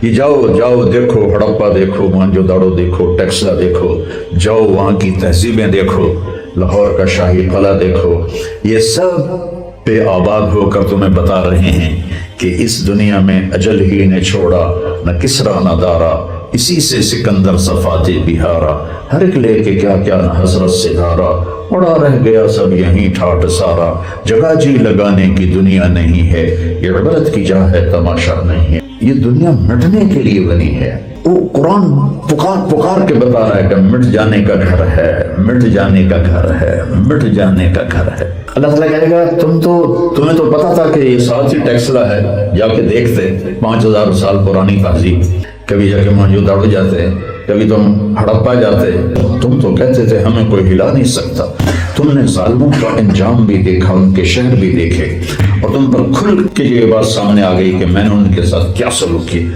ये जाओ जाओ देखो, हड़प्पा देखो, मोहनजोदड़ो देखो, टेक्सला देखो, जाओ वहाँ की तहजीबें देखो, लाहौर का शाही किला देखो, ये सब पे आबाद होकर तुम्हें बता रहे हैं कि इस दुनिया में अजल ही ने छोड़ा न किसरा न दारा, इसी से सिकंदर सफाते बिहारा, हर एक लेके क्या क्या न हजरत से धारा, उड़ा रह गया सब यहीं ठाट सारा, जगह जी लगाने की दुनिया नहीं है, ये इबरत की जा है तमाशा नहीं है। ये दुनिया मिटने के लिए बनी है। वो कुरान पुकार पुकार के बता रहा है कि मिट जाने का घर है, मिट जाने का घर है, मिट जाने का घर है। अल्लाह ताला कहेगा तुम्हें तो पता था कि ये साथ ही टेक्सला है, जाके देखते 5000 साल पुरानी तहजीब, कभी जाके मोहनजोदड़ो जाते, कभी तुम हड़प्पा जाते, तुम तो कहते थे हमें कोई हिला नहीं सकता। तुमने जालिमों का अंजाम भी देखा, उनके शहर भी देखे, और तुम पर खुल के ये बात सामने आ गई कि मैंने उनके साथ क्या सलूक किया।